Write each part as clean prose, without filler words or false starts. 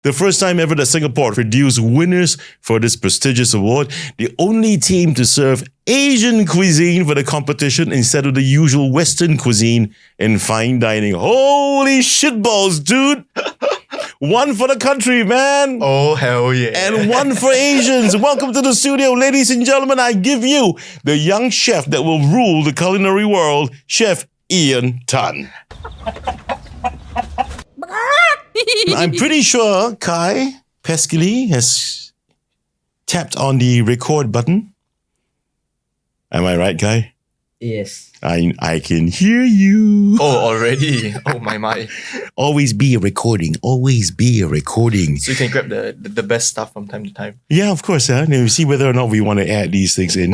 The first time ever that Singapore produced winners for this prestigious award. The only team to serve Asian cuisine for the competition instead of the usual Western cuisine in fine dining. Holy shitballs, dude! One for the country, man! Oh, hell yeah. And one for Asians. Welcome to the studio, ladies and gentlemen. I give you the young chef that will rule the culinary world, Chef Ian Tan. I'm pretty sure Kai Peskili has tapped on the record button. Am I right, Kai? Yes. I can hear you. Oh, already? Oh, my. Always be a recording. Always be a recording. So you can grab the best stuff from time to time. Yeah, of course. And we see whether or not we want to add these things in.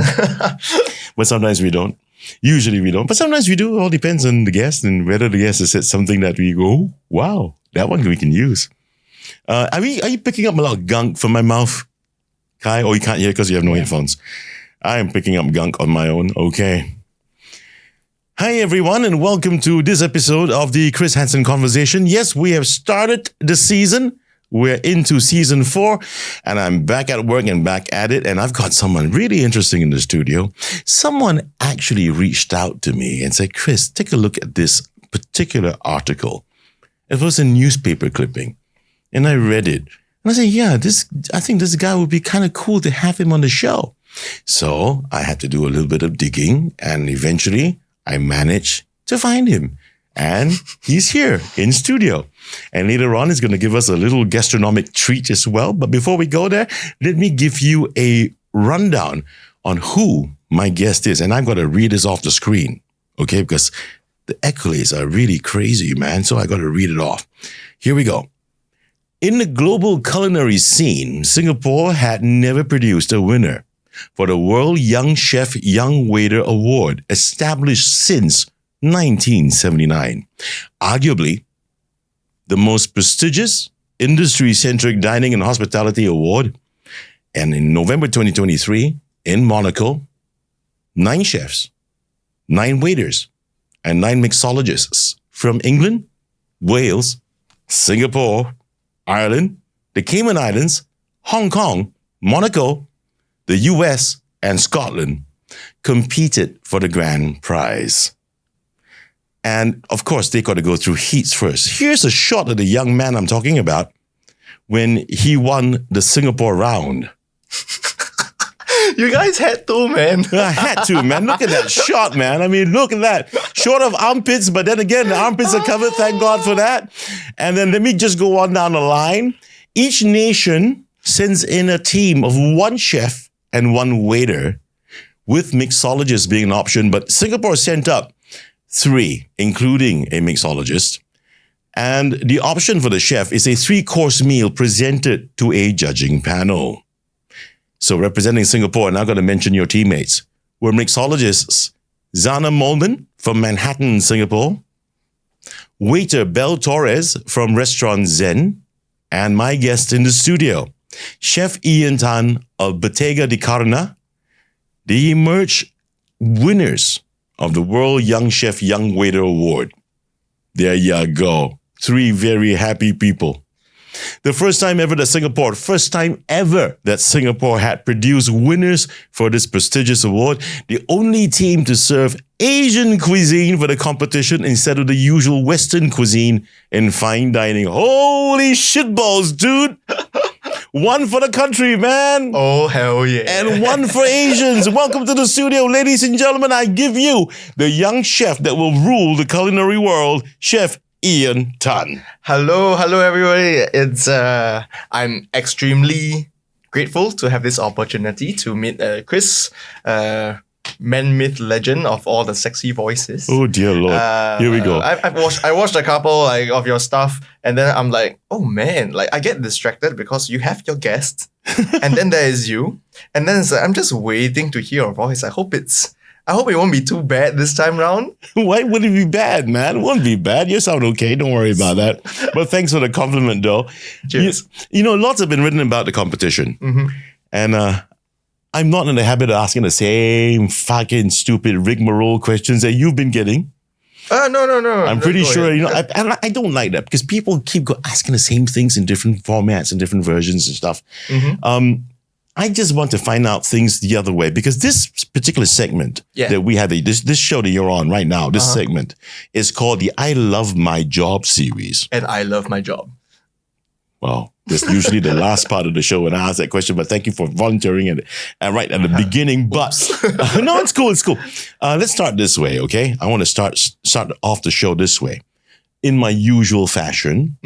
But sometimes we don't. Usually we don't. But sometimes we do. It all depends on the guest and whether the guest has said something that we go, oh, wow, that one we can use. Are you picking up a lot of gunk from my mouth, Kai? Or you can't hear because you have no headphones. I am picking up gunk on my own. Okay. Hi, everyone, and welcome to this episode of the Chris Hansen Conversation. Yes, we have started the season. We're into season 4, and I'm back at work and back at it, and I've got someone really interesting in the studio. Someone actually reached out to me and said, Chris, take a look at this particular article. It was a newspaper clipping, and I read it. And I said, yeah, I think this guy would be kind of cool to have him on the show. So I had to do a little bit of digging, and eventually I managed to find him. And he's here in studio. And later on, he's going to give us a little gastronomic treat as well. But before we go there, let me give you a rundown on who my guest is. And I've got to read this off the screen, okay? Because the accolades are really crazy, man. So I got to read it off. Here we go. In the global culinary scene, Singapore had never produced a winner for the World Young Chef Young Waiter Award, established since 1979. Arguably, the most prestigious industry-centric dining and hospitality award. And in November 2023, in Monaco, 9 chefs, 9 waiters, and 9 mixologists from England, Wales, Singapore, Ireland, the Cayman Islands, Hong Kong, Monaco, the US, and Scotland competed for the grand prize. And of course, they got to go through heats first. Here's a shot of the young man I'm talking about when he won the Singapore round. You guys had to, man. I had to, man. Look at that shot, man. I mean, look at that. Short of armpits, but then again, the armpits are covered. Thank God for that. And then let me just go on down the line. Each nation sends in a team of 1 chef and 1 waiter, with mixologists being an option. But Singapore sent up 3, including a mixologist. And the option for the chef is a 3-course meal presented to a judging panel. So representing Singapore, and I'm going to mention your teammates, were mixologists Zana Mohlmann from Manhattan, Singapore, waiter Belle Torres from restaurant Zen, and my guest in the studio, Chef Ian Tan of Bottega di Carna, the emerged winners of the World Young Chef Young Waiter Award. There you go. 3 very happy people. The first time ever that Singapore had produced winners for this prestigious award. The only team to serve Asian cuisine for the competition instead of the usual Western cuisine in fine dining. Holy shitballs, dude! One for the country, man! Oh, hell yeah. And one for Asians. Welcome to the studio, ladies and gentlemen. I give you the young chef that will rule the culinary world, Chef Ian Tan. Hello, everybody. I'm extremely grateful to have this opportunity to meet Chris, man, myth, legend of all the sexy voices. Oh dear Lord! Here we go. I watched a couple of your stuff, and then I'm like, oh man, I get distracted because you have your guest, and then there is you, and then I'm just waiting to hear your voice. I hope it won't be too bad this time round. Why would it be bad, man? It won't be bad. You sound okay. Don't worry about that. But thanks for the compliment, though. Cheers. You know, lots have been written about the competition. Mm-hmm. And I'm not in the habit of asking the same fucking stupid rigmarole questions that you've been getting. No. I'm pretty sure, I don't like that because people keep asking the same things in different formats and different versions and stuff. I just want to find out things the other way because this particular segment that we have, this show that you're on right now, this segment is called the I Love My Job series. And I love my job. Well, that's usually the last part of the show when I ask that question, but thank you for volunteering it right at the beginning. But no, it's cool. Let's start this way, okay? I want to start off the show this way. In my usual fashion,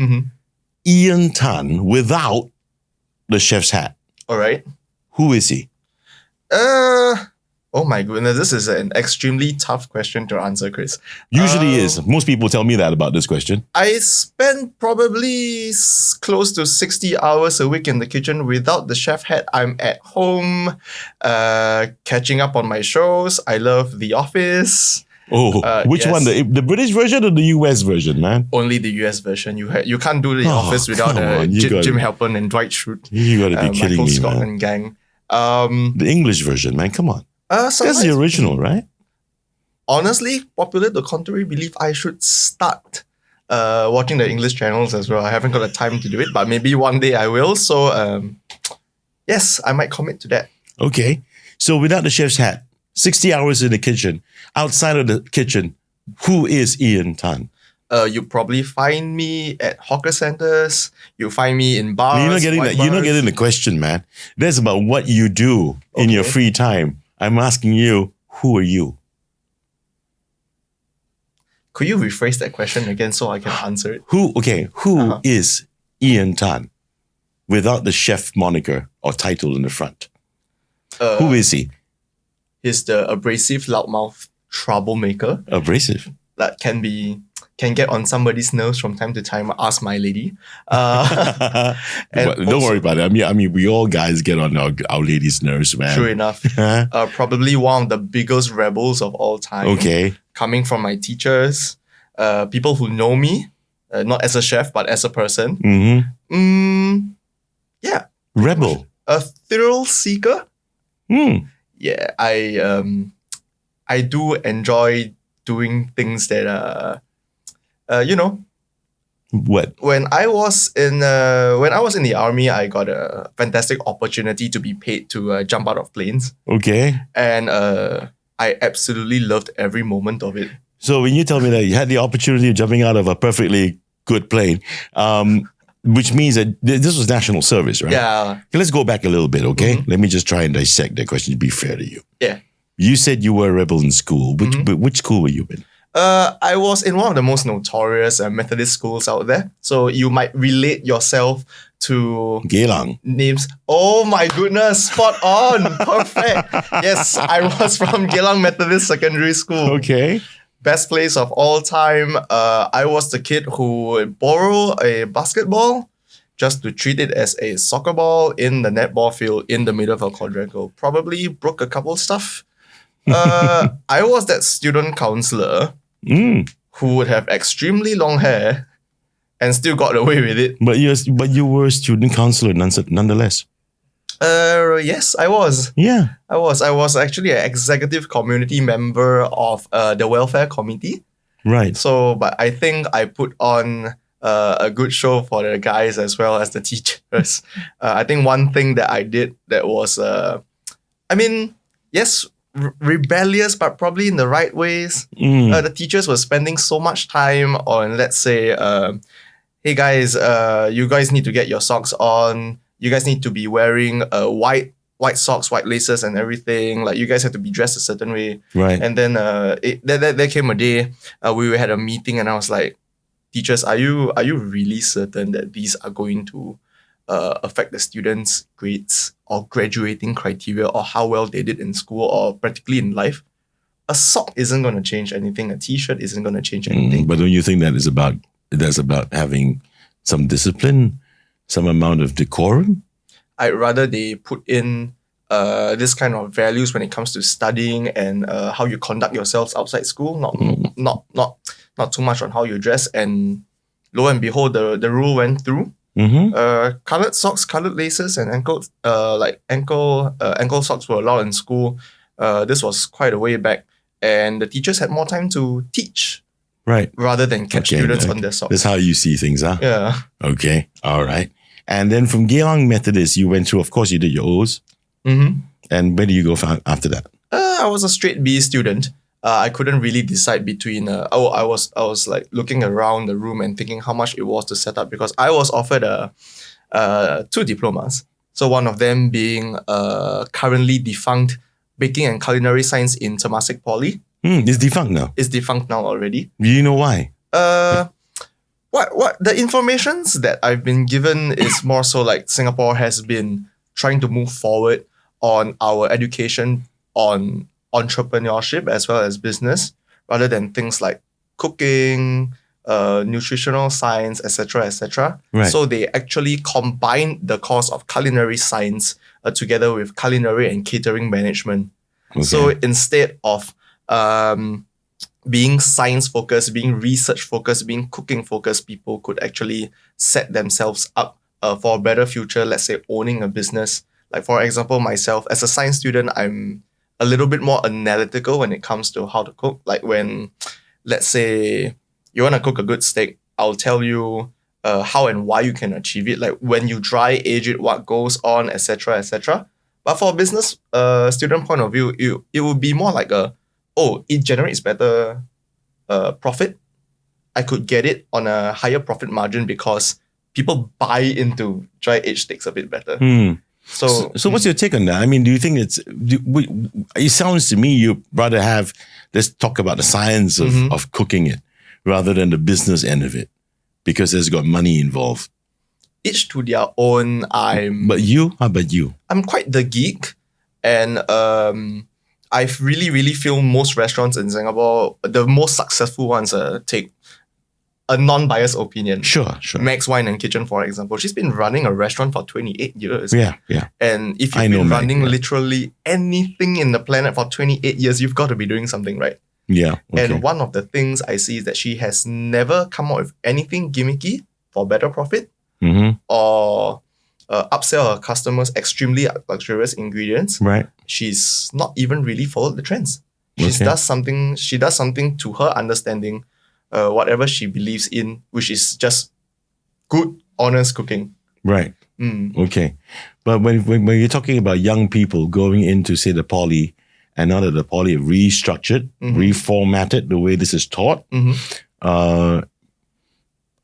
Ian Tan without the chef's hat. All right. Who is he? Oh my goodness, this is an extremely tough question to answer, Chris. Usually is. Most people tell me that about this question. I spend probably close to 60 hours a week in the kitchen without the chef hat. I'm at home, catching up on my shows. I love The Office. Oh, which one? The British version or the US version, man? Only the US version. You can't do The Office without Jim Halpern and Dwight Schrute. You got to be kidding Michael me, Scott man. and gang. The English version, man. Come on. That's the original, right? Honestly, popular the contrary belief I should start watching the English channels as well. I haven't got the time to do it, but maybe one day I will. So, yes, I might commit to that. Okay. So without the chef's hat, 60 hours in the kitchen. Outside of the kitchen, who is Ian Tan? You probably find me at hawker centers. You find me in bars. You're not getting that. You're not getting the question, man. That's about what you do in your free time. I'm asking you, who are you? Could you rephrase that question again so I can answer it? Who is Ian Tan without the chef moniker or title in the front? Who is he? He's the abrasive, loudmouth troublemaker. Abrasive? That can get on somebody's nerves from time to time. Ask my lady. Don't worry about it. I mean, we all guys get on our ladies' nerves, man. True enough. Probably one of the biggest rebels of all time. Okay. Coming from my teachers, people who know me, not as a chef, but as a person. Yeah. Rebel. A thrill seeker. Yeah, I do enjoy doing things that What? When I was in the army, I got a fantastic opportunity to be paid to jump out of planes. Okay. And I absolutely loved every moment of it. So when you tell me that you had the opportunity of jumping out of a perfectly good plane, which means that this was national service, right? Yeah. Okay, let's go back a little bit, okay? Let me just try and dissect that question to be fair to you. Yeah. You said you were a rebel in school. Which school were you in? I was in one of the most notorious Methodist schools out there. So you might relate yourself to Geylang. Names. Oh my goodness, spot on. Perfect. Yes, I was from Geylang Methodist Secondary School. Okay. Best place of all time. I was the kid who would borrow a basketball just to treat it as a soccer ball in the netball field in the middle of a quadrangle. Probably broke a couple stuff. I was that student counselor who would have extremely long hair and still got away with it. But you were a student counselor nonetheless. Yes, I was. Yeah. I was actually an executive community member of the welfare committee. Right. So, but I think I put on a good show for the guys as well as the teachers. I think one thing that I did that was, yes, rebellious, but probably in the right ways. The teachers were spending so much time on, let's say, hey guys, you guys need to get your socks on. You guys need to be wearing white socks, white laces and everything. Like you guys have to be dressed a certain way. Right. And then there came a day we had a meeting and I was like, teachers, are you really certain that these are going to affect the students' grades or graduating criteria or how well they did in school or practically in life? A sock isn't going to change anything. A t-shirt isn't going to change anything. But don't you think that's about having some discipline, some amount of decorum? I'd rather they put in this kind of values when it comes to studying and how you conduct yourselves outside school. Not too much on how you dress. And lo and behold, the rule went through. Colored socks, colored laces, and ankle socks were allowed in school. This was quite a way back, and the teachers had more time to teach Right. rather than catch students on their socks. That's how you see things, huh? Yeah. Okay. All right. And then from Geylang Methodist, you went through, of course, you did your O's. Mm-hmm. And where do you go after that? I was a straight B student. I couldn't really decide between. I was like looking around the room and thinking how much it was to set up, because I was offered 2 diplomas. So one of them being currently defunct Baking and Culinary Science in Temasek Poly. It's defunct now. It's defunct now already. Do you know why? What the informations that I've been given is more so like Singapore has been trying to move forward on our education on entrepreneurship as well as business, rather than things like cooking, nutritional science, etc., etc. Right. So they actually combined the course of culinary science together with culinary and catering management. Okay. So instead of being science focused, being research focused, being cooking focused, people could actually set themselves up for a better future. Let's say owning a business. Like for example, myself as a science student, I'm a little bit more analytical when it comes to how to cook. Like when, let's say, you want to cook a good steak, I'll tell you how and why you can achieve it. Like when you dry age it, what goes on, etc., etc. But for a business student point of view, it would be more like it generates better profit. I could get it on a higher profit margin because people buy into dry aged steaks a bit better. So what's your take on that? I mean, do you think it sounds to me you rather let's talk about the science of cooking it rather than the business end of it, because there's got money involved. Each to their own. But you? How about you? I'm quite the geek, and I really feel most restaurants in Singapore, the most successful ones, take a non-biased opinion. Sure. Max Wine and Kitchen, for example. She's been running a restaurant for 28 years. Yeah. And if you've been running literally anything in the planet for 28 years, you've got to be doing something right. Yeah. Okay. And one of the things I see is that she has never come out with anything gimmicky for better profit or upsell her customers extremely luxurious ingredients. Right. She's not even really followed the trends. She does something to her understanding, whatever she believes in, which is just good, honest cooking. Right. Okay. But when you're talking about young people going into, say, the poly, and now that the poly restructured, reformatted the way this is taught,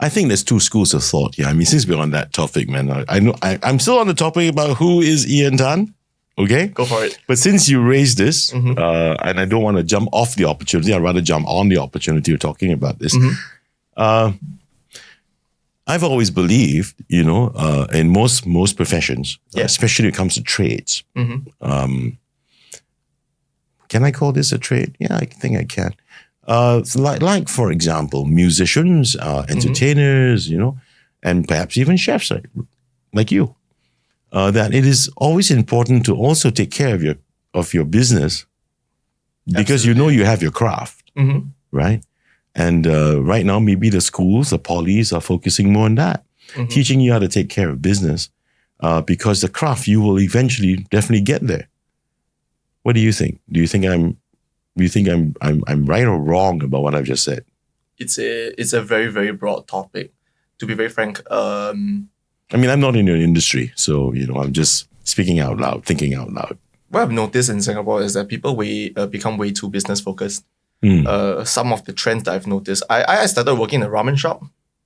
I think there's 2 schools of thought. Yeah, I mean, since we're on that topic, man, I'm still on the topic about who is Ian Tan. Okay, go for it. But since you raised this, and I don't want to jump off the opportunity, I'd rather jump on the opportunity of talking about this. I've always believed, in most professions, especially when it comes to trades. Can I call this a trade? Yeah, I think I can. Like for example, musicians, entertainers, and perhaps even chefs like you. That it is always important to also take care of your business, because you have your craft, right? And right now, maybe the schools, the polys are focusing more on that, teaching you how to take care of business, because the craft, you will eventually definitely get there. What do you think? Do you think I'm right or wrong about what I've just said? It's a very, very broad topic. To be very frank, I mean, I'm not in your industry, so I'm just speaking out loud, thinking out loud. What I've noticed in Singapore is that people become way too business focused. Some of the trends that I've noticed, I started working in a ramen shop.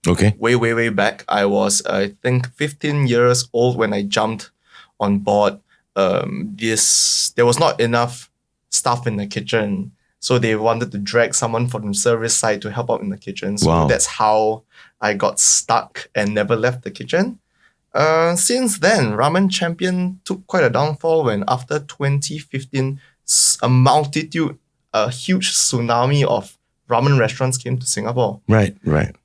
Okay. Way back. I was, I think, 15 years old when I jumped on board. There was not enough staff in the kitchen, so they wanted to drag someone from the service side to help out in the kitchen. So that's how I got stuck and never left the kitchen. Since then, Ramen Champion took quite a downfall when after 2015, a huge tsunami of ramen restaurants came to Singapore. Right.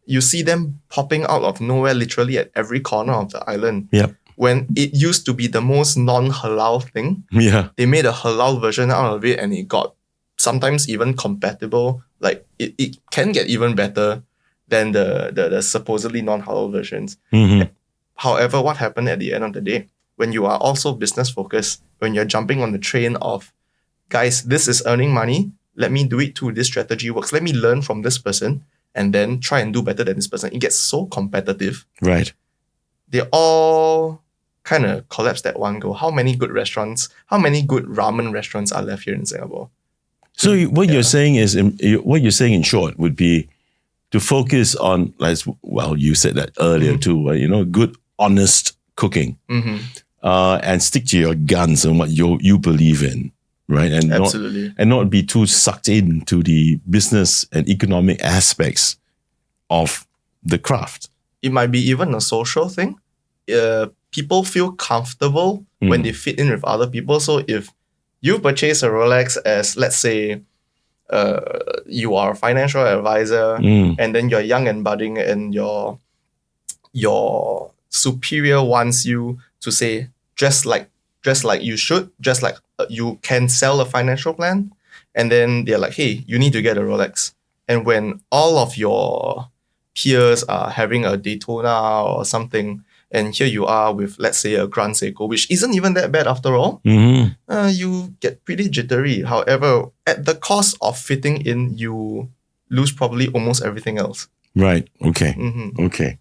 You see them popping out of nowhere literally at every corner of the island. Yep. When it used to be the most non-halal thing, they made a halal version out of it, and it got sometimes even compatible. Like it can get even better than the supposedly non-halal versions. However, what happened at the end of the day, when you are also business focused, when you're jumping on the train of, guys, this is earning money, let me do it too, this strategy works, let me learn from this person, and then try and do better than this person. It gets so competitive. Right. They all kind of collapsed at one go. How many good ramen restaurants are left here in Singapore? So what you're saying is, in short, would be to focus on, you said that earlier too, right? Good, honest cooking, and stick to your guns and what you believe in, right? And Absolutely. not be too sucked into the business and economic aspects of the craft. It might be even a social thing. People feel comfortable when they fit in with other people. So if you purchase a Rolex as, let's say, you are a financial advisor, and then you're young and budding, and your superior wants you to say, dress like you should, just like you can sell a financial plan, and then they're like, hey, you need to get a Rolex. And when all of your peers are having a Daytona or something, and here you are with, let's say, a Grand Seiko, which isn't even that bad after all, you get pretty jittery. However, at the cost of fitting in, you lose probably almost everything else. Right. Okay. Okay.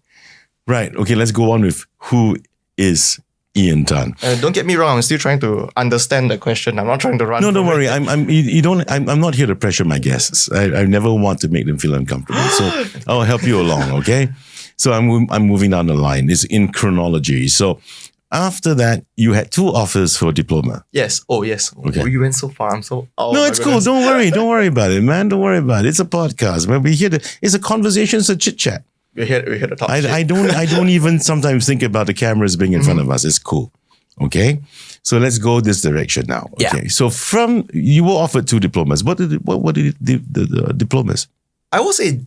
Right. Okay. Let's go on with who is Ian Tan. Don't get me wrong. I'm still trying to understand the question. I'm not trying to run. No, don't worry. I'm not here to pressure my guests. I never want to make them feel uncomfortable. So I'll help you along. Okay. So I'm moving down the line. It's in chronology. So after that, you had 2 offers for diploma. Yes. Oh, yes. Okay. Oh, you went so far. No, it's cool. Don't worry. Don't worry about it, man. Don't worry about it. It's a podcast. Man, it's a conversation. It's a chit chat. We're here to talk shit. I don't even sometimes think about the cameras being in front of us. It's cool. Okay. So let's go this direction now. Okay. Yeah. So you were offered 2 diplomas. What did the diplomas? I was a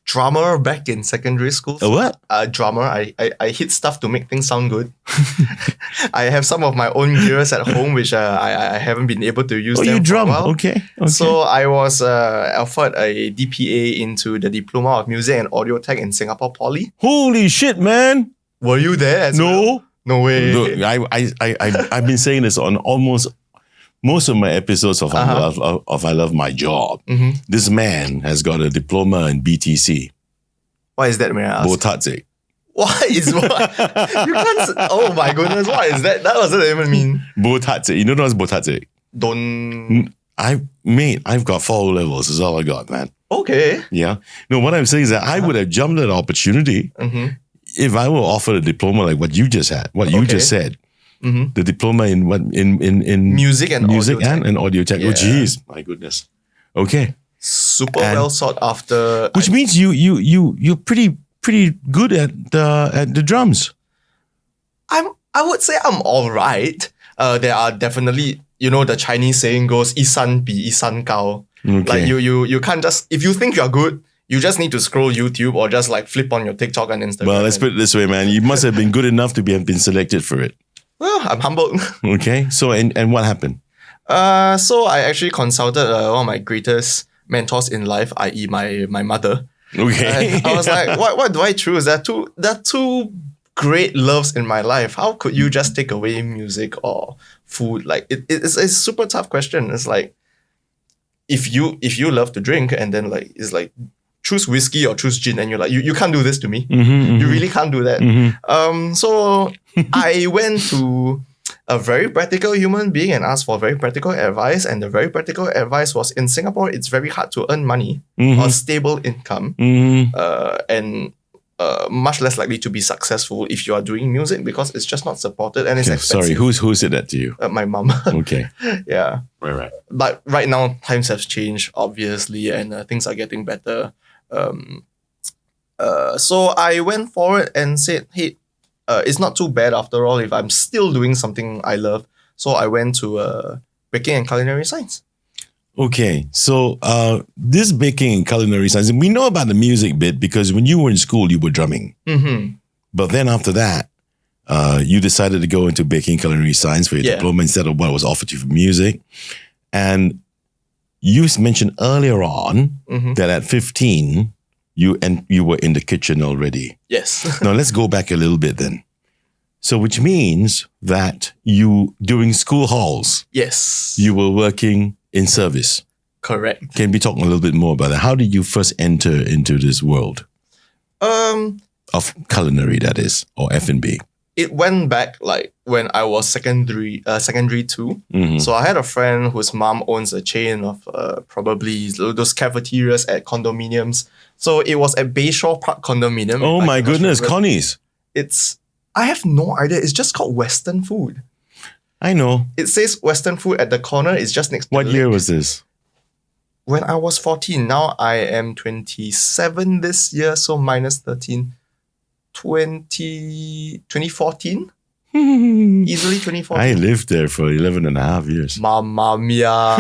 drummer back in secondary school. A what? A drummer. I hit stuff to make things sound good. I have some of my own gears at home, which I haven't been able to use. Oh, them you drum? for a while. Okay. So I was offered a DPA into the Diploma of Music and Audio Tech in Singapore Poly. Holy shit, man! Were you there as well? No way. Look, I've been saying this on almost most of my episodes of I Love My Job. This man has got a diploma in BTC. What is that, may I ask? Bottega. What is what? You can't. Oh my goodness! What is that? That doesn't even mean. Bottega. You don't know what's Bottega? Don't. I've got 4 levels. That's all I got, man. Okay. Yeah. No, what I'm saying is that I would have jumped at the opportunity if I were offered a diploma like what you just had, you just said. The diploma in what in music and audio tech. Oh, geez, my goodness. Okay. Super well sought after. Which means you're pretty good at the drums. I would say I'm all right. There are definitely, the Chinese saying goes, 一山比一山高. Okay. Like you can't just, if you think you're good, you just need to scroll YouTube or just like flip on your TikTok and Instagram. Well, let's put it this way, man. You must have been good enough to have been selected for it. Well, I'm humbled. Okay. So, and what happened? So I actually consulted one of my greatest mentors in life, i.e. my mother. Okay. I was like, what do I choose? There are two great loves in my life. How could you just take away music or food? Like it's a super tough question. It's like if you love to drink and then like it's like choose whiskey or choose gin, and you're like you can't do this to me. You really can't do that. So I went to a very practical human being and asked for very practical advice, and the very practical advice was, in Singapore it's very hard to earn money or stable income, and much less likely to be successful if you are doing music because it's just not supported and it's expensive. Sorry, who said that to you? My mom. Okay. Yeah. Right. But right now times have changed, obviously, and things are getting better. So I went forward and said, hey, it's not too bad after all if I'm still doing something I love. So I went to baking and culinary science. Okay, so this baking and culinary science, and we know about the music bit because when you were in school, you were drumming. But then after that, you decided to go into baking and culinary science for your diploma instead of what was offered you for music. And you mentioned earlier on that at 15, you were in the kitchen already. Yes. Now let's go back a little bit then. So which means that you, during school halls, yes, you were working in service. Correct. Can we talk a little bit more about that? How did you first enter into this world of culinary, that is, or F&B? It went back like when I was secondary two. So I had a friend whose mom owns a chain of probably those cafeterias at condominiums. So it was at Bayshore Park Condominium. Oh my goodness, Connie's. I have no idea. It's just called Western Food. I know. It says Western Food at the corner. It's just next to What the year lake. was this? When I was 14. Now I am 27 this year, so minus 13. 2014? Easily 2014. I lived there for 11 and a half years. Mamma mia.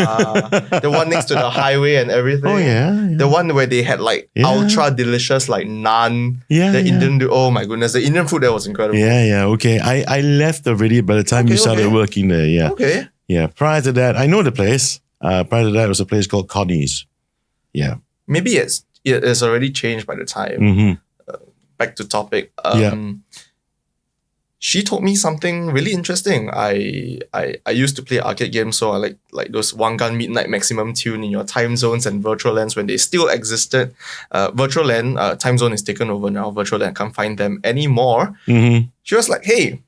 The one next to the highway and everything. Oh, yeah. The one where they had like ultra delicious like naan. Yeah, The yeah. Indian, oh my goodness. The Indian food there was incredible. Yeah, okay. I left already by the time you started working there, yeah. Okay. Yeah, prior to that, I know the place. Prior to that, it was a place called Connie's. Yeah. Maybe it's already changed by the time. Mm-hmm. Back to topic. Yeah. She told me something really interesting. I used to play arcade games, so I like those One Gun Midnight Maximum Tune in your time zones and virtual lands when they still existed. Virtual land, time zone is taken over now. Virtual land, can't find them anymore. Mm-hmm. She was like, hey,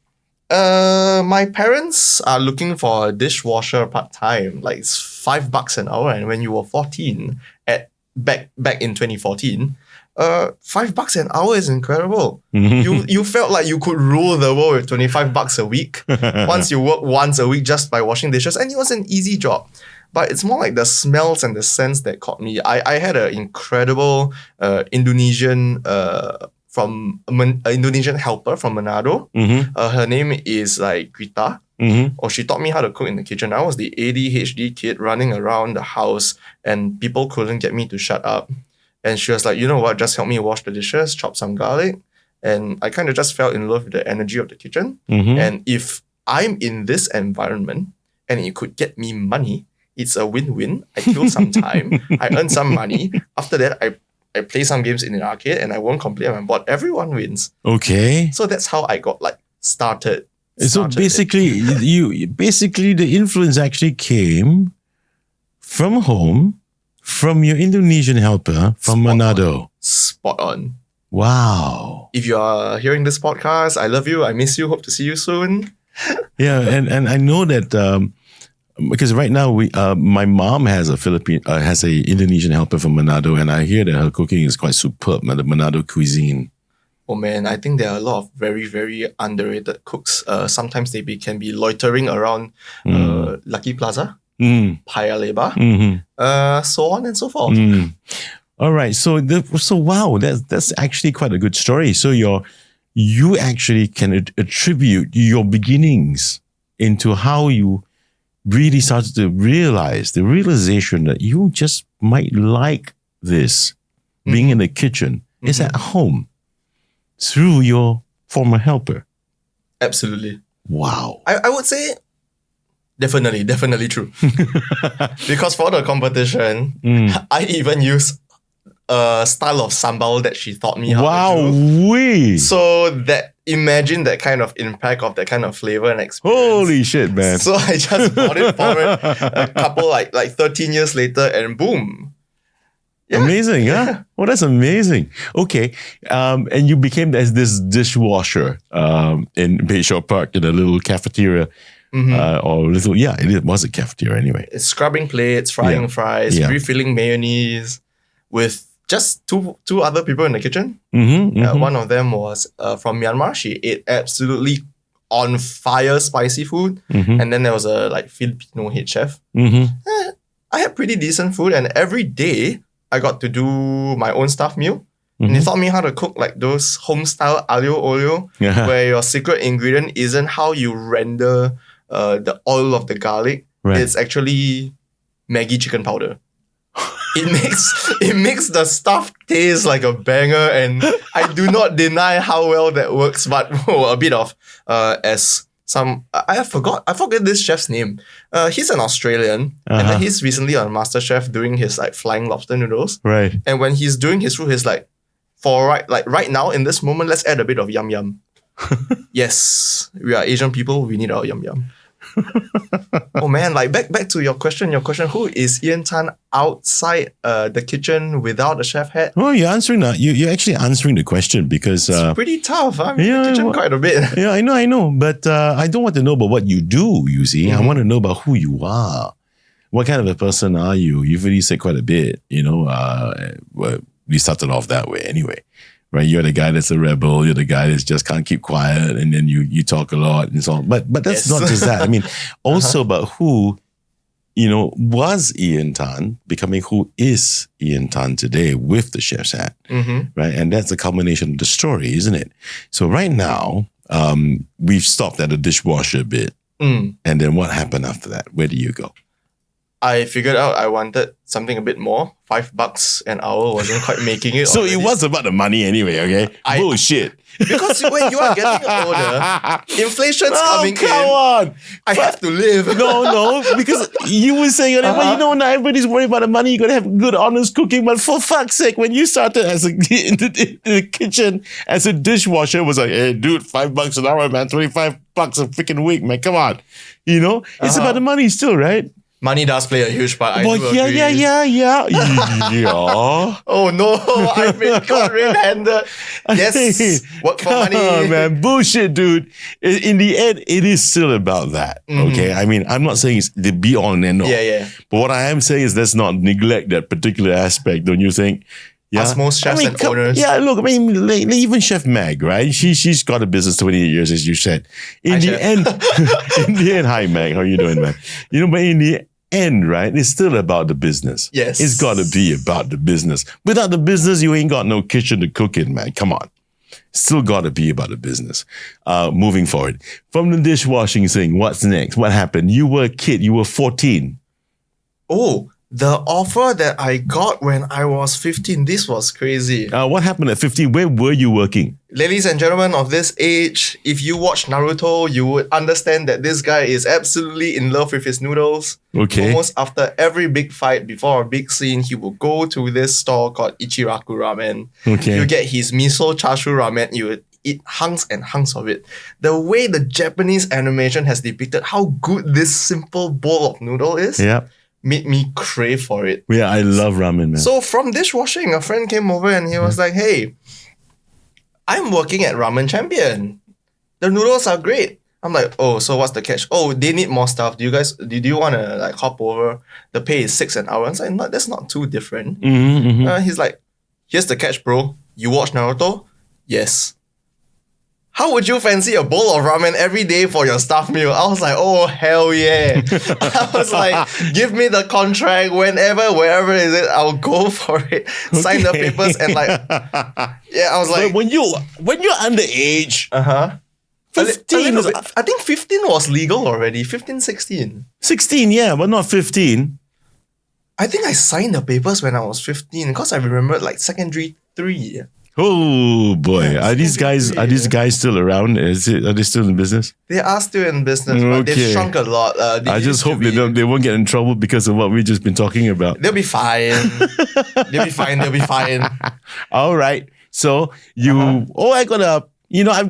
my parents are looking for a dishwasher part-time. Like it's $5 an hour. And when you were 14, back in 2014, $5 an hour is incredible. You felt like you could rule the world with $25 a week once you work once a week just by washing dishes, and it was an easy job. But it's more like the smells and the scents that caught me. I had an incredible Indonesian Indonesian helper from Manado. Her name is like Grita. Or she taught me how to cook in the kitchen. I was the ADHD kid running around the house, and people couldn't get me to shut up. And she was like, you know what, just help me wash the dishes, chop some garlic. And I kind of just fell in love with the energy of the kitchen. And if I'm in this environment and it could get me money, it's a win-win. I kill some time, I earn some money. After that, I play some games in an arcade and I won't complain. I'm bored. Everyone wins. Okay. So that's how I got like started. So basically, the influence actually came from home, from your Indonesian helper from Manado. Spot on. Wow. If you are hearing this podcast, I love you. I miss you. Hope to see you soon. Yeah, and I know that because right now my mom has a Indonesian helper from Manado, and I hear that her cooking is quite superb. The Manado cuisine. Oh man, I think there are a lot of very, very underrated cooks. Sometimes they can be loitering around Lucky Plaza, Paya Lebar, so on and so forth. All right, so wow, that's actually quite a good story. So you actually can attribute your beginnings into how you really started to realize the realization that you just might like this being in the kitchen is at home through your former helper. Absolutely. Wow. I would say definitely true. Because for the competition, I even use a style of sambal that she taught me how to do. Wow. So imagine that kind of impact of that kind of flavor and experience. Holy shit, man. So I just brought it forward a couple like 13 years later and boom. Yeah. Amazing, huh? Well, that's amazing. Okay. And you became this dishwasher in Bayshore Park in a little cafeteria. It was a cafeteria anyway. It's scrubbing plates, frying fries, refilling mayonnaise with just two other people in the kitchen. One of them was from Myanmar. She ate absolutely on fire spicy food. And then there was a like Filipino head chef. I had pretty decent food, and every day I got to do my own stuff meal. And they taught me how to cook like those home-style aglio olio, where your secret ingredient isn't how you render the oil of the garlic. Right. It's actually Maggi chicken powder. It makes the stuff taste like a banger, and I do not deny how well that works. But a bit of I forget this chef's name. He's an Australian, and then he's recently on MasterChef doing his like flying lobster noodles. Right. And when he's doing his food, he's like, right now in this moment, let's add a bit of yum yum. Yes, we are Asian people. We need our yum yum. Oh man, like back to your question. Who is Ian Tan outside the kitchen without a chef hat? Well, you're answering that. You're actually answering the question because It's pretty tough. I'm in yeah, the kitchen well- quite a bit. yeah, I know. But I don't want to know about what you do, you see. I want to know about who you are. What kind of a person are you? You've already said quite a bit, well, we started off that way anyway, right? You're the guy that's a rebel. You're the guy that just can't keep quiet, and then you talk a lot and so on. But that's Yes. not just that. I mean, also about who, was Ian Tan becoming who is Ian Tan today with the chef's hat, right? And that's a culmination of the story, isn't it? So right now, we've stopped at a dishwasher a bit. And then what happened after that? Where do you go? I figured out I wanted something a bit more. $5 an hour wasn't quite making it. So already. it was about the money anyway, okay? Bullshit. Because when you are getting older, inflation's coming come in. on. I have to live. No, because you were saying, well, not everybody's worried about the money. You got to have good, honest cooking. But for fuck's sake, when you started as in the kitchen as a dishwasher, it was like, hey, dude, $5 an hour, man, $25 a freaking week, man. Come on. It's about the money still, right? Money does play a huge part. I Well, do agree. yeah. Oh no, I've been caught red-handed. Yes, work for money. Oh, man, bullshit, dude. In the end, it is still about that. Okay, I mean, I'm not saying it's the be all and end all. Yeah. But what I am saying is let's not neglect that particular aspect. Don't you think? Yeah. As most chefs and owners. Yeah, look, I mean, like, even Chef Meg, right? She's got a business 28 years, as you said. In the end, hi Meg, how you doing, man? But in the end, right, it's still about the business. Yes. It's got to be about the business. Without the business, you ain't got no kitchen to cook in, man. Come on. Still got to be about the business. Moving forward. From the dishwashing thing, what's next? What happened? You were a kid. You were 14. Oh, the offer that I got when I was 15, this was crazy. What happened at 15? Where were you working? Ladies and gentlemen of this age, if you watch Naruto, you would understand that this guy is absolutely in love with his noodles. Okay. Almost after every big fight, before a big scene, he will go to this store called Ichiraku Ramen. Okay. You get his miso chashu ramen, you would eat hunks and hunks of it. The way the Japanese animation has depicted how good this simple bowl of noodle is, Yeah. made me crave for it. Yeah, I love ramen, man. So from dishwashing, a friend came over and he was like, hey, I'm working at Ramen Champion. The noodles are great. I'm like, oh, so what's the catch? Oh, they need more stuff. Do you want to like hop over? The pay is $6 an hour. I was like, no, that's not too different. He's like, here's the catch, bro. You watch Naruto? Yes. How would you fancy a bowl of ramen every day for your staff meal? I was like, oh, hell yeah. I was like, give me the contract whenever, wherever is it, I'll go for it. Sign the papers and like, yeah, I was like, but when you're underage, 15 was, I think 15 was legal already, 15, 16. 16, yeah, but not 15. I think I signed the papers when I was 15 because I remember like secondary 3. Oh boy, Yeah, are these guys still around? Are they still in business? They are still in business, but Okay. they've shrunk a lot. I just hope they won't get in trouble because of what we've just been talking about. They'll be fine. They'll be fine. All right, so I've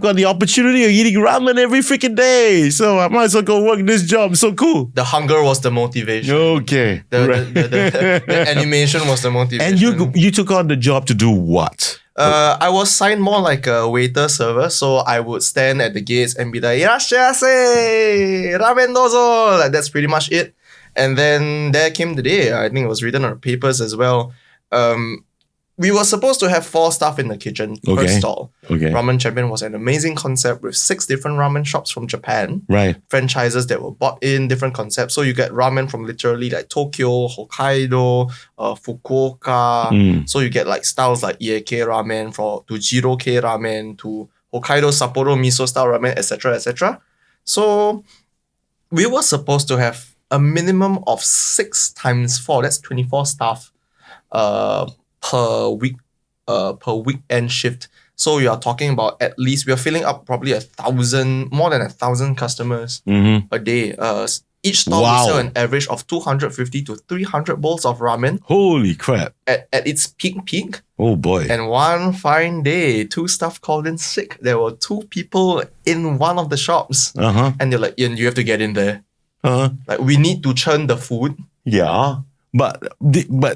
got the opportunity of eating ramen every freaking day, so I might as well go work this job. So cool. The hunger was the motivation. Okay, The animation was the motivation. and you took on the job to do what? I was signed more like a waiter server, so I would stand at the gates and be like, "Irashimasu, ramen dozo." Like that's pretty much it. And then there came the day. I think it was written on the papers as well. We were supposed to have 4 staff in the kitchen per stall. Okay. Ramen Champion was an amazing concept with 6 different ramen shops from Japan. Right. Franchises that were bought in, different concepts. So you get ramen from literally like Tokyo, Hokkaido, Fukuoka. So you get like styles like Ieke ramen to Jiroke ramen to Hokkaido Sapporo miso style ramen, etc., etc. So we were supposed to have a minimum of 6 times 4. That's 24 staff per week, per weekend shift. So you are talking about at least we are filling up probably more than 1,000 customers a day. Each stall will sell an average of 250 to 300 bowls of ramen. Holy crap! At its peak. Oh boy! And one fine day, 2 staff called in sick. There were 2 people in one of the shops, and they're like, "Ian, you have to get in there. Like we need to churn the food. Yeah. But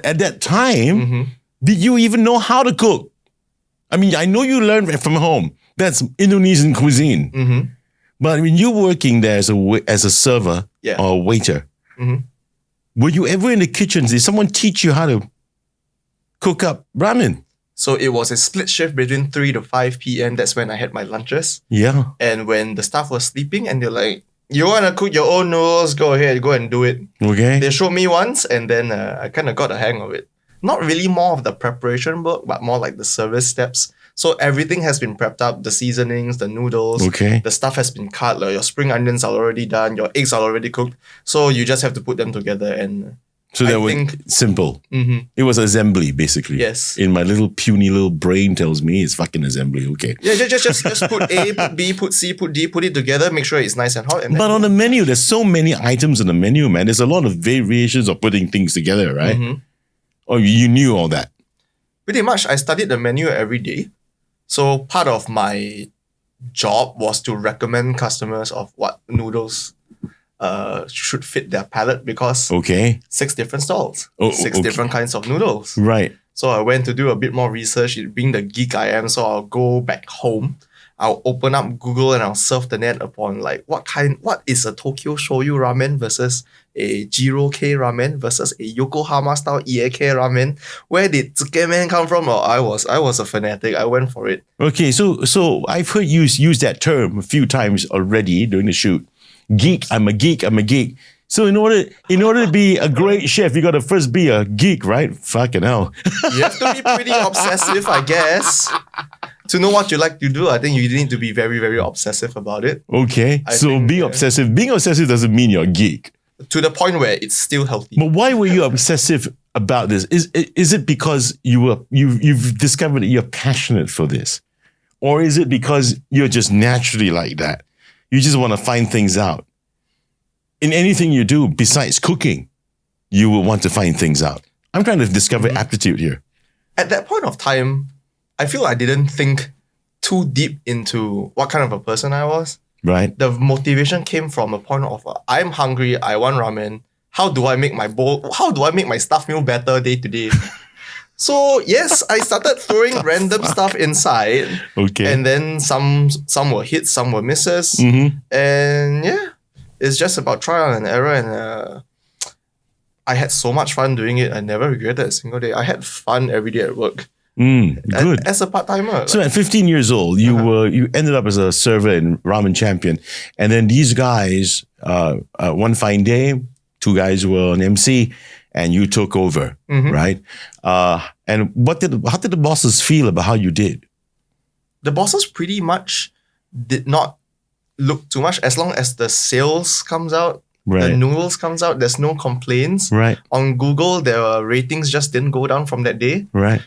at that time, did you even know how to cook? I mean, I know you learned it from home. That's Indonesian cuisine. But when you're working there as a server or a waiter, were you ever in the kitchen? Did someone teach you how to cook up ramen? So it was a split shift between 3 to 5 p.m. That's when I had my lunches. Yeah. And when the staff was sleeping and they're like, you want to cook your own noodles? Go ahead, go and do it. Okay. They showed me once and then I kind of got a hang of it. Not really more of the preparation work, but more like the service steps. So everything has been prepped up, the seasonings, the noodles, the stuff has been cut, like your spring onions are already done, your eggs are already cooked. So you just have to put them together and... So that was simple. It was assembly, basically. Yes. In my little puny little brain tells me it's fucking assembly. Okay. Yeah, just put A, put B, put C, put D, put it together, make sure it's nice and hot. And but on the menu, there's so many items on the menu, man. There's a lot of variations of putting things together, right? Oh, you knew all that? Pretty much. I studied the menu every day. So part of my job was to recommend customers of what noodles should fit their palate because 6 different stalls, 6 different kinds of noodles. Right. So I went to do a bit more research. Being the geek I am, so I'll go back home. I'll open up Google and I'll surf the net upon like what is a Tokyo shoyu ramen versus a Jiro K ramen versus a Yokohama style Ieke ramen. Where did tsukemen come from? Oh, I was a fanatic. I went for it. Okay, so I've heard you use that term a few times already during the shoot. Geek, I'm a geek. So in order to be a great chef, you got to first be a geek, right? Fucking hell. You have to be pretty obsessive, I guess. To know what you like to do, I think you need to be very, very obsessive about it. Okay. Being obsessive doesn't mean you're a geek. To the point where it's still healthy. But why were you obsessive about this? Is it because you've discovered that you're passionate for this? Or is it because you're just naturally like that? You just want to find things out. In anything you do besides cooking, you will want to find things out. I'm trying to discover aptitude here. At that point of time, I feel I didn't think too deep into what kind of a person I was. Right. The motivation came from a point of, I'm hungry, I want ramen. How do I make my stuffed meal better day to day? So yes, I started throwing random stuff inside. Okay. And then some were hits, some were misses. And yeah, it's just about trial and error. And I had so much fun doing it. I never regretted a single day. I had fun every day at work. Good. As a part-timer. So at 15 years old, you ended up as a server in Ramen Champion. And then these guys, one fine day, 2 guys were on MC and you took over, right? And how did the bosses feel about how you did? The bosses pretty much did not look too much. As long as the sales comes out, the noodles comes out, there's no complaints. Right. On Google, their ratings just didn't go down from that day. Right.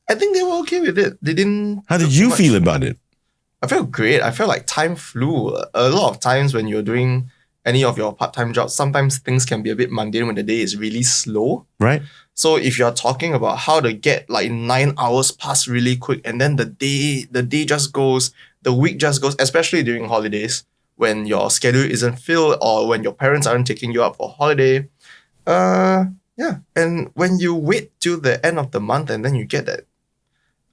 I think they were okay with it. They didn't. How did you feel about it? I felt great. I felt like time flew. A lot of times when you're doing any of your part-time jobs, sometimes things can be a bit mundane when the day is really slow. Right. So if you're talking about how to get like 9 hours past really quick and then the day just goes, the week just goes, especially during holidays when your schedule isn't filled or when your parents aren't taking you out for holiday. Yeah. And when you wait till the end of the month and then you get that,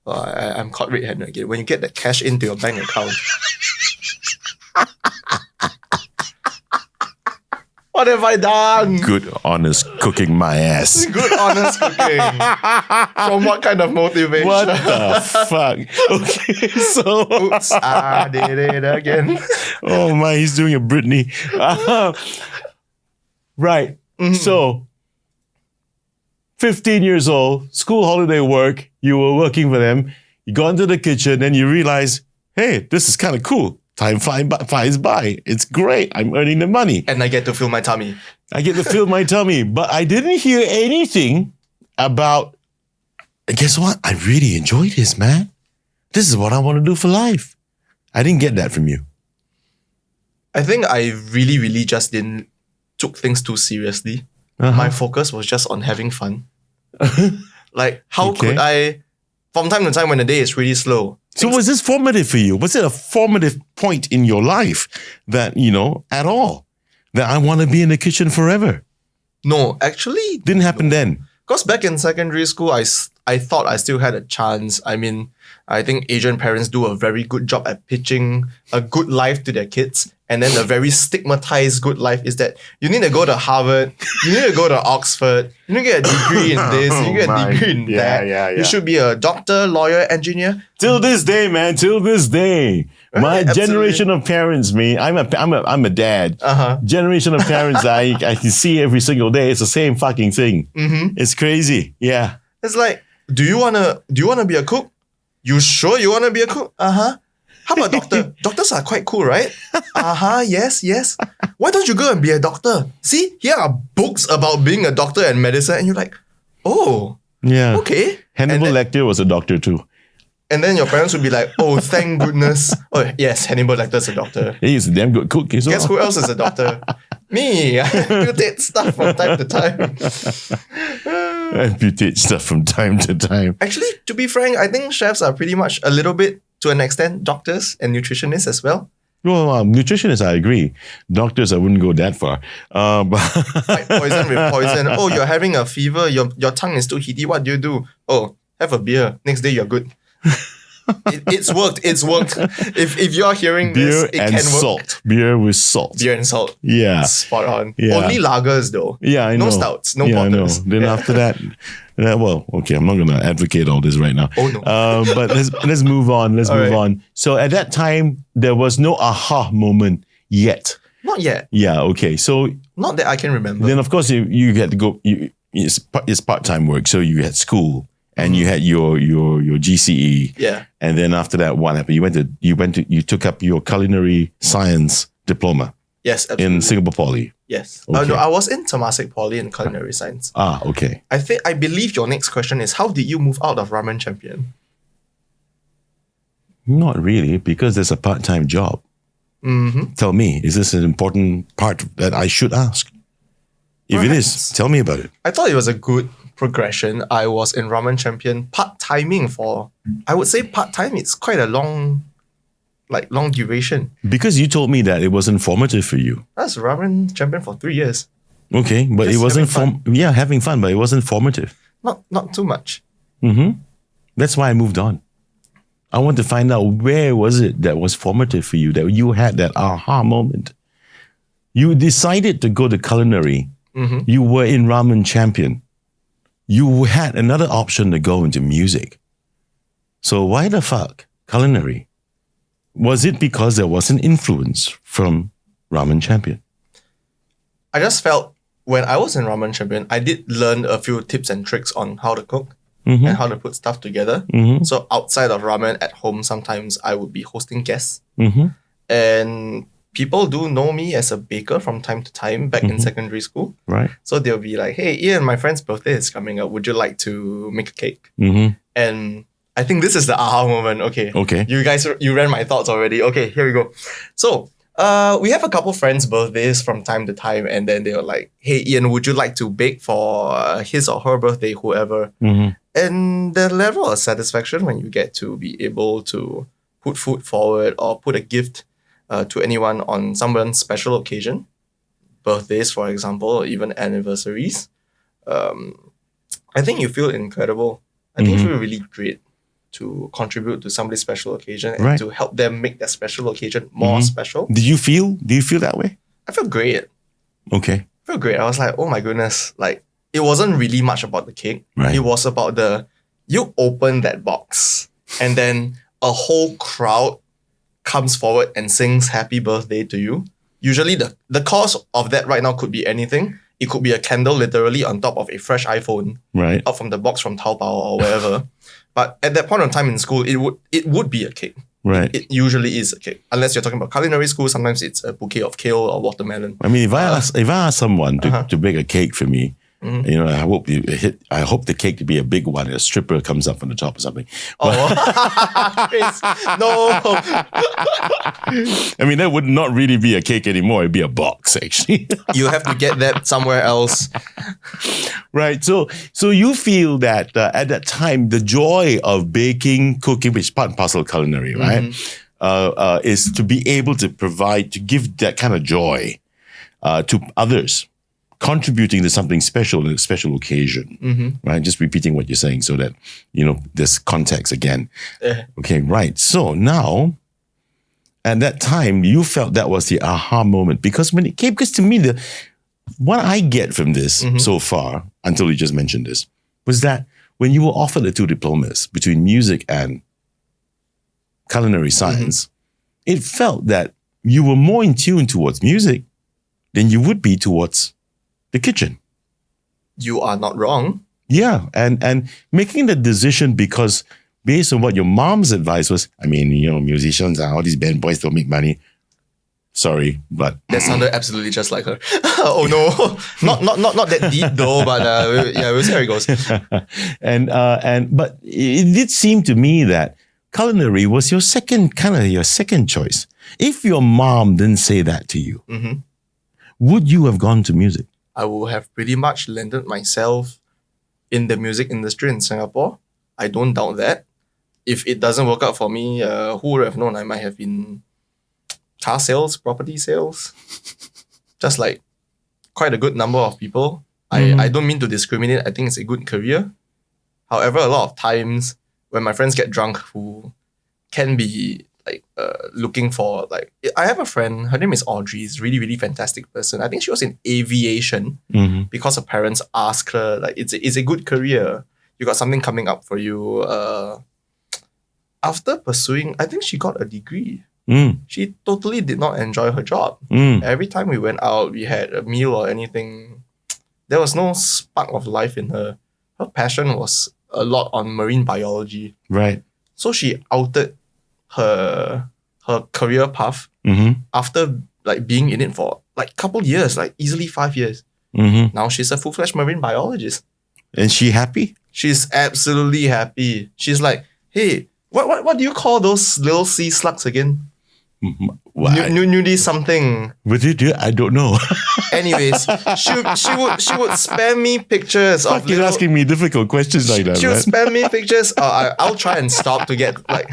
I'm caught red-handed again. When you get that cash into your bank account. What have I done? Good, honest cooking my ass. Good, honest cooking. From what kind of motivation? What the fuck? Okay, so... Oops, I did it again. Oh my, he's doing a Britney. Right. So, 15 years old, school holiday work, you were working for them, you go into the kitchen and you realize, hey, this is kind of cool. Time flies by. It's great. I'm earning the money. And I get to fill my tummy. But I didn't hear anything about, guess what? I really enjoy this, man. This is what I want to do for life. I didn't get that from you. I think I really, really just didn't took things too seriously. My focus was just on having fun. Like, how could I, from time to time when the day is really slow. So was this formative for you? Was it a formative point in your life that, at all? that I want to be in the kitchen forever. No, actually, Didn't happen then. because back in secondary school, I thought I still had a chance. I mean, I think Asian parents do a very good job at pitching a good life to their kids. And then the very stigmatized good life is that you need to go to Harvard, you need to go to Oxford, you need to get a degree in this, you get a degree in that. Yeah. You should be a doctor, lawyer, engineer. Till this day, man. Till this day, my Right, generation of parents, me. I'm a dad. Generation of parents, I can see every single day. It's the same fucking thing. It's crazy. Yeah. It's like, do you wanna be a cook? You sure you wanna be a cook? How about doctor? Doctors are quite cool, right? Yes. Why don't you go and be a doctor? See, here are books about being a doctor and medicine, and you're like, oh, Yeah. okay. Hannibal And then- Lecter was a doctor too. And then your parents would be like, oh, thank goodness. Oh, yes, Hannibal Lecter's a doctor. He's a damn good cook. As well. Guess who else is a doctor? Me. I amputate stuff from time to time. Amputate stuff from time to time. Actually, to be frank, I think chefs are pretty much a little bit, to an extent, doctors and nutritionists as well. Well, nutritionists, I agree. Doctors, I wouldn't go that far. But Fight poison with poison. Oh, you're having a fever. Your tongue is too heaty. What do? Oh, have a beer. Next day, you're good. It's worked. It's worked. If you're hearing beer this, it and can work. salt. Beer with salt. Beer and salt. Yeah. Spot on. Yeah. Only lagers though. Yeah, I know. No stouts. No yeah, I know. porters. Then Yeah. after that, well, okay, I'm not going to advocate all this right now. Oh, no. But let's move on. Let's All move right. on. So at that time, there was no aha moment yet. Not yet. Yeah, okay. So Not that I can remember. then, of course, you had to go. It's part-time work. So you had school and you had your GCE. Yeah. And then after that, what happened? You took up your culinary science diploma Yes, absolutely. in Singapore Poly. Yes. Okay. No, I was in Temasek Poly in culinary science. Ah, okay. I believe your next question is, how did you move out of Ramen Champion? Not really, because there's a part-time job. Tell me, is this an important part that I should ask? If it is, Perhaps. tell me about it. I thought it was a good progression. I was in Ramen Champion part-timing for, I would say part-time, it's quite a long duration. Because you told me that it wasn't formative for you. That's Ramen Champion for 3 years. Okay, but Just it wasn't having having fun, but it wasn't formative. Not too much. That's why I moved on. I want to find out where was it that was formative for you, that you had that aha moment. You decided to go to culinary. You were in Ramen Champion. You had another option to go into music. So why the fuck culinary? Was it because there was an influence from Ramen Champion? I just felt when I was in Ramen Champion, I did learn a few tips and tricks on how to cook and how to put stuff together. So outside of ramen at home, sometimes I would be hosting guests. And people do know me as a baker from time to time back in secondary school. Right. So they'll be like, hey, Ian, my friend's birthday is coming up. Would you like to make a cake? And I think this is the aha moment. Okay. Okay. You guys, you ran my thoughts already. Okay, here we go. So, we have a couple friends' birthdays from time to time, and then they were like, hey, Ian, would you like to bake for his or her birthday, whoever? And the level of satisfaction when you get to be able to put food forward or put a gift to anyone on someone's special occasion, birthdays, for example, or even anniversaries, I think you feel incredible. I think you feel really great to contribute to somebody's special occasion and Right. to help them make that special occasion more special. Do you feel that way? I feel great. Okay. I feel great. I was like, oh my goodness, like it wasn't really much about the cake. Right. It was about you open that box and then a whole crowd comes forward and sings happy birthday to you. Usually the cost of that right now could be anything. It could be a candle literally on top of a fresh iPhone Right. out from the box from Taobao or wherever. But at that point of time in school, it would be a cake. Right. It usually is a cake. Unless you're talking about culinary school, sometimes it's a bouquet of kale or watermelon. I mean, if I ask someone to bake a cake for me, I hope the cake to be a big one. A stripper comes up from the top or something. Chris, no. I mean, that would not really be a cake anymore. It'd be a box, actually. You have to get that somewhere else. Right. So you feel that at that time, the joy of baking, cooking, which is part and parcel of culinary, right, is to be able to provide, to give that kind of joy. to others, contributing to something special in a special occasion, right? Just repeating what you're saying so that, there's context again. Okay, right. So now, at that time, you felt that was the aha moment because when it came, because to me, what I get from this so far, until you just mentioned this, was that when you were offered the two diplomas between music and culinary science, it felt that you were more in tune towards music than you would be towards the kitchen. You are not wrong. Yeah, and making the decision because based on what your mom's advice was, musicians and all these band boys don't make money. Sorry, but that sounded absolutely just like her. Oh no, not that deep though. But we'll see how it goes. But it did seem to me that culinary was your second choice. If your mom didn't say that to you, would you have gone to music? I would have pretty much landed myself in the music industry in Singapore. I don't doubt that. If it doesn't work out for me, who would have known? I might have been car sales, property sales. Just like quite a good number of people. I don't mean to discriminate. I think it's a good career. However, a lot of times when my friends get drunk who can be like looking for like, I have a friend, her name is Audrey, is really, really fantastic person. I think she was in aviation because her parents asked her, like, it's a good career. You got something coming up for you. After pursuing, I think she got a degree. She totally did not enjoy her job. Every time we went out, we had a meal or anything, there was no spark of life in her. Her passion was a lot on marine biology. Right. So she outed her career path after like being in it for like couple years, like easily 5 years. Now she's a full-fledged marine biologist. And she happy? She's absolutely happy. She's like, hey, what do you call those little sea slugs again? Nudie something. What did you do? I don't know. Anyways, she would spam me pictures of you're asking me difficult questions like that. She would spam me pictures. I'll try and stop to get like.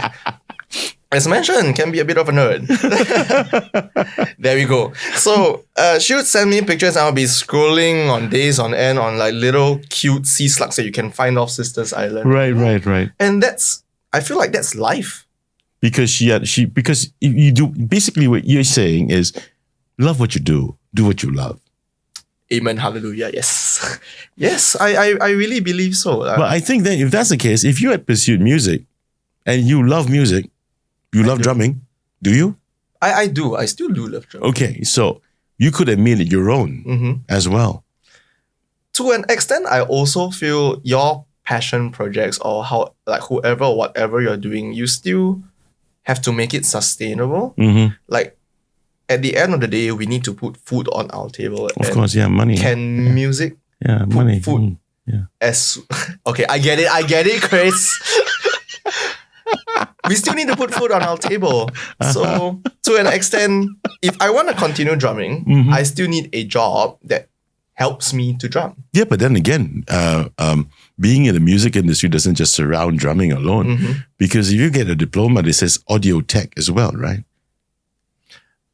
As mentioned, can be a bit of a nerd. There we go. So she would send me pictures and I'll be scrolling on days on end on like little cute sea slugs that you can find off Sisters Island. Right. And I feel like that's life. Because because you do, basically what you're saying is love what you do what you love. Amen, hallelujah, yes. Yes, I really believe so. But I think that if that's the case, if you had pursued music and you love music, you love drumming, do you? I do. I still do love drumming. Okay, so you could have made it your own as well. To an extent, I also feel your passion projects or how like whoever or whatever you're doing, you still have to make it sustainable. Like at the end of the day, we need to put food on our table. Of course, yeah, money. Can music put money. food as okay, I get it, Chris. We still need to put food on our table. So to an extent, if I want to continue drumming, I still need a job that helps me to drum. Yeah, but then again, being in the music industry doesn't just surround drumming alone. Because if you get a diploma that says audio tech as well, right?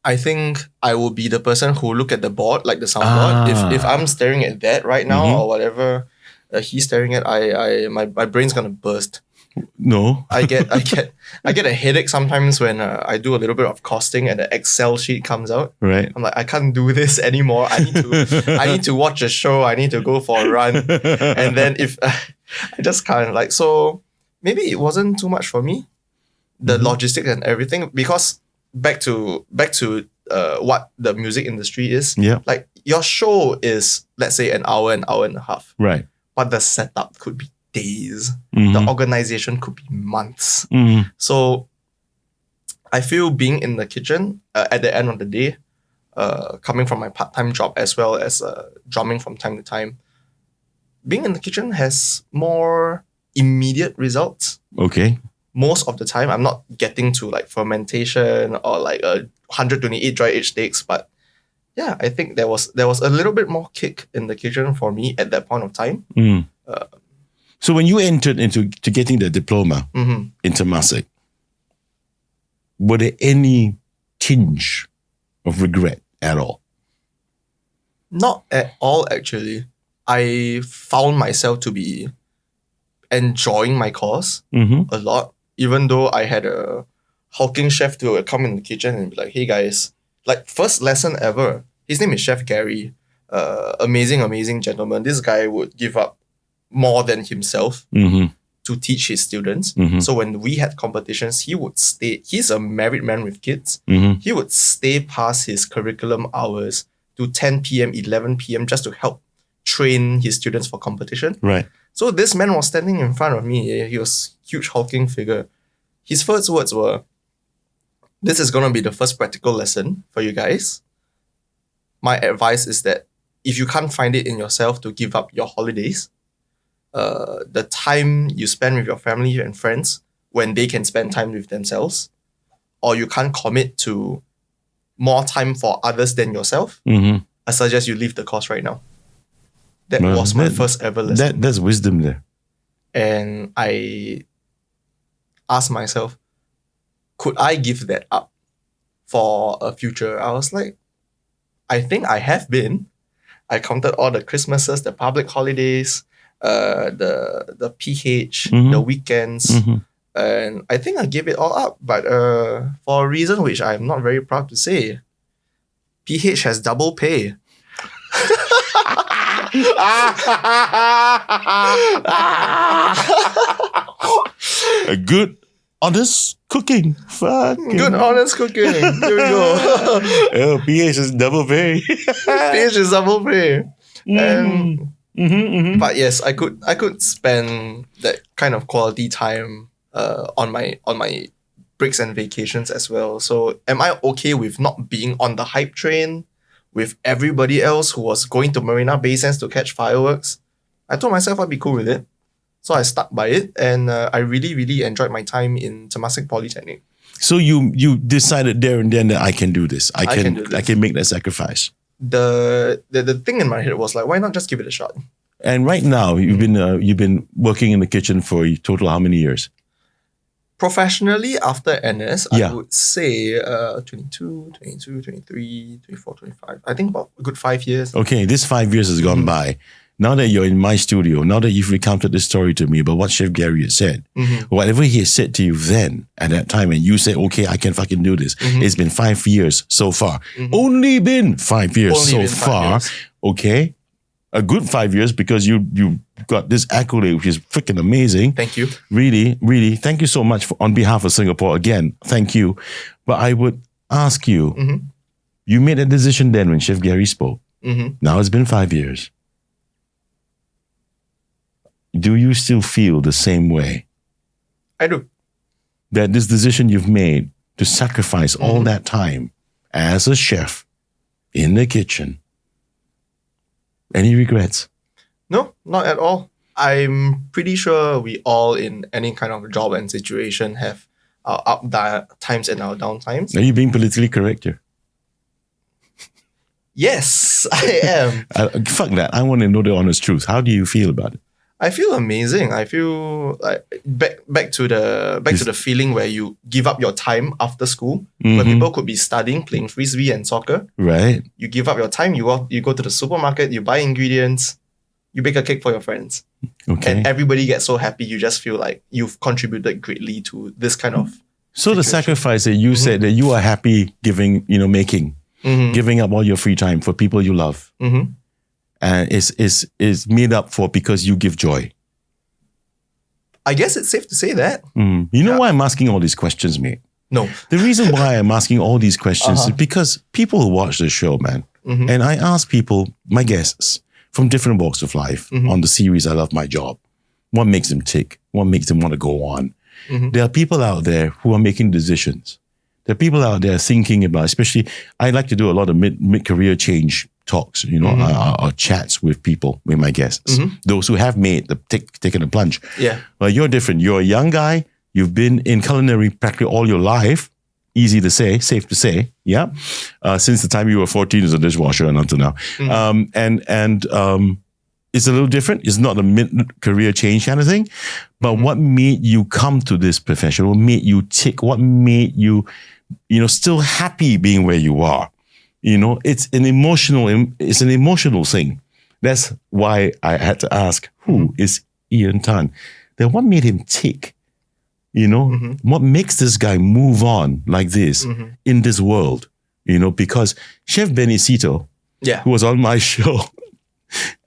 I think I will be the person who look at the board, like the soundboard. If I'm staring at that right now or whatever he's staring at, my brain's gonna burst. No, I get a headache sometimes when I do a little bit of costing and the Excel sheet comes out. Right. I'm like, I can't do this anymore. I need to watch a show. I need to go for a run. And then if I just can't like, so maybe it wasn't too much for me, the logistics and everything, because back to what the music industry is. Yeah. Like your show is, let's say, an hour and a half. Right. But the setup could be days. The organization could be months. So I feel being in the kitchen at the end of the day, coming from my part-time job as well as drumming from time to time, being in the kitchen has more immediate results. Okay. Most of the time, I'm not getting to like fermentation or like 128 dry aged steaks, but yeah, I think there was a little bit more kick in the kitchen for me at that point of time. So when you entered into getting the diploma into Temasek, were there any tinge of regret at all? Not at all, actually. I found myself to be enjoying my course a lot, even though I had a hulking chef to come in the kitchen and be like, hey guys, like first lesson ever. His name is Chef Gary. Amazing gentleman. This guy would give up more than himself to teach his students. So when we had competitions, he would stay. He's a married man with kids. He would stay past his curriculum hours to 10 p.m., 11 p.m. just to help train his students for competition. Right. So this man was standing in front of me. He was a huge hulking figure. His first words were, this is going to be the first practical lesson for you guys. My advice is that if you can't find it in yourself to give up your holidays, the time you spend with your family and friends when they can spend time with themselves, or you can't commit to more time for others than yourself, I suggest you leave the course right now. That was my first ever lesson. That's wisdom there. And I asked myself, could I give that up for a future? I was like, I think I have been. I counted all the Christmases, the public holidays, the PH, the weekends, and I think I gave it all up. But for a reason which I'm not very proud to say, PH has double pay. A good, honest cooking. Good, honest cooking. Here we go. PH is double pay. PH is double pay. And but yes, I could spend that kind of quality time on my breaks and vacations as well. So am I okay with not being on the hype train with everybody else who was going to Marina Bay Sands to catch fireworks? I told myself I'd be cool with it. So I stuck by it, and I really enjoyed my time in Temasek Polytechnic. So you decided there and then that I can do this. I can do this. I can make that sacrifice. The thing in my head was like, why not just give it a shot? And right now you've been working in the kitchen for a total how many years? Professionally, after NS, Yeah. I would say 22, 23, 24, 25. I think about a good 5 years. Okay, this 5 years has gone by. Now that you're in my studio, now that you've recounted this story to me about what Chef Gary had said, whatever he had said to you then at that time, and you said, okay, I can fucking do this. It's been 5 years so far. Only been 5 years Only so been 5 far. years. Okay. A good 5 years because you got this accolade, which is freaking amazing. Thank you. Really, thank you so much on behalf of Singapore. Again, thank you. But I would ask you, you made a decision then when Chef Gary spoke. Now it's been 5 years. Do you still feel the same way? I do. That this decision you've made to sacrifice all that time as a chef in the kitchen, any regrets? No, not at all. I'm pretty sure we all in any kind of job and situation have our up times and our down times. Are you being politically correct here? Yes, I am. Fuck that. I want to know the honest truth. How do you feel about it? I feel amazing. I feel like back to the feeling where you give up your time after school, where people could be studying, playing frisbee and soccer. Right. You give up your time. You go to the supermarket. You buy ingredients. You bake a cake for your friends. Okay. And everybody gets so happy. You just feel like you've contributed greatly to this kind of. So the sacrifice that you said that you are happy giving, making, giving up all your free time for people you love. And is made up for because you give joy. I guess it's safe to say that. You know why I'm asking all these questions, mate? No. The reason why I'm asking all these questions is because people watch the show, man. And I ask people, my guests, from different walks of life on the series I Love My Job, what makes them tick? What makes them want to go on? There are people out there who are making decisions. There are people out there thinking about, especially, I like to do a lot of mid-career change talks, or chats with people, with my guests. Those who have made taken the plunge. Yeah. Well, you're different. You're a young guy. You've been in culinary practically all your life. Easy to say, safe to say. Yeah. Since the time you were 14 as a dishwasher and until now. It's a little different. It's not a mid-career change kind of thing. But what made you come to this profession? What made you tick? What made you, still happy being where you are? You know, it's an emotional thing. That's why I had to ask, who is Ian Tan? Then what made him tick? You know, what makes this guy move on like this in this world? You know, because Chef Benicito, who was on my show,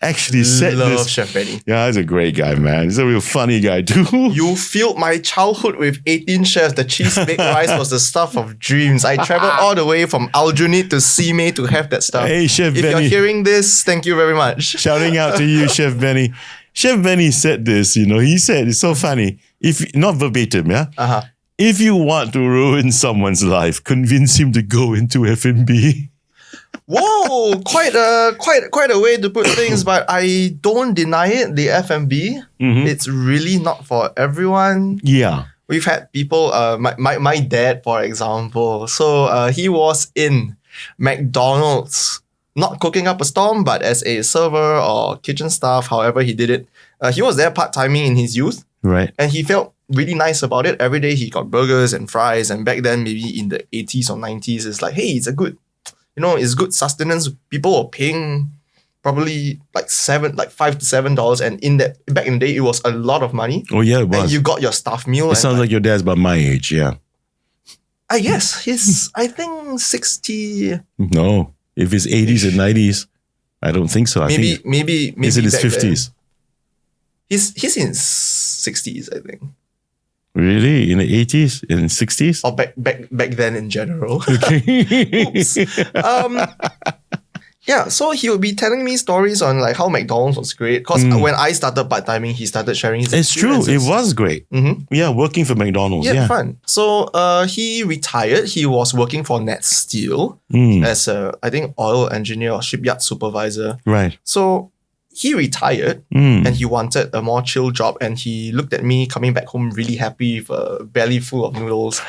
actually said Love this. Chef Benny. Yeah, he's a great guy, man. He's a real funny guy too. You filled my childhood with 18 chefs. The cheese baked rice was the stuff of dreams. I traveled all the way from Aljunied to Simei to have that stuff. Hey, Chef If Benny. you're hearing this, thank you very much. Shouting out to you, Chef Benny. Chef Benny said this, you know, he said, it's so funny. If not verbatim, yeah? If you want to ruin someone's life, convince him to go into F&B. Whoa, quite a way to put things, but I don't deny it. The F&B, it's really not for everyone. Yeah. We've had people, my dad, for example. So he was in McDonald's, not cooking up a storm, but as a server or kitchen staff, however he did it. He was there part-timing in his youth. Right. And he felt really nice about it. Every day he got burgers and fries. And back then, maybe in the 80s or 90s, it's like, hey, it's a good, it's good sustenance. People were paying probably like $5 to $7. And back in the day, it was a lot of money. Oh, yeah, it was. And you got your staff meal. It sounds like your dad's about my age, yeah. I guess he's, I think 60. No. If it's 80s and 90s, I don't think so. Maybe he's in his 50s. He's in 60s, I think. Really? In the 80s? In the 60s? Or back then in general. Okay. Oops. Yeah, so he would be telling me stories on like how McDonald's was great. Because when I started part-timing, he started sharing his experiences. It's true. It was great. Yeah, working for McDonald's. Yeah, fun. So he retired. He was working for Net Steel as a, I think, oil engineer or shipyard supervisor. Right. So he retired and he wanted a more chill job. And he looked at me coming back home really happy with a belly full of noodles.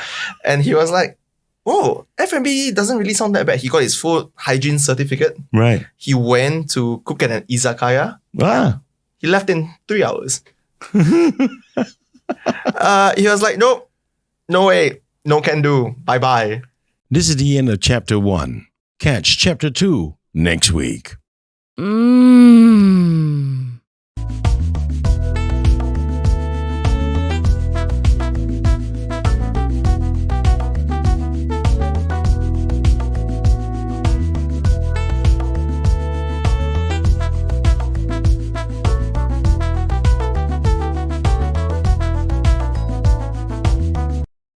And he was like, whoa, F&B doesn't really sound that bad. He got his food hygiene certificate. Right. He went to cook at an izakaya. Ah. He left in 3 hours. He was like, nope, no way, no can do, bye-bye. This is the end of chapter 1. Catch chapter 2 next week.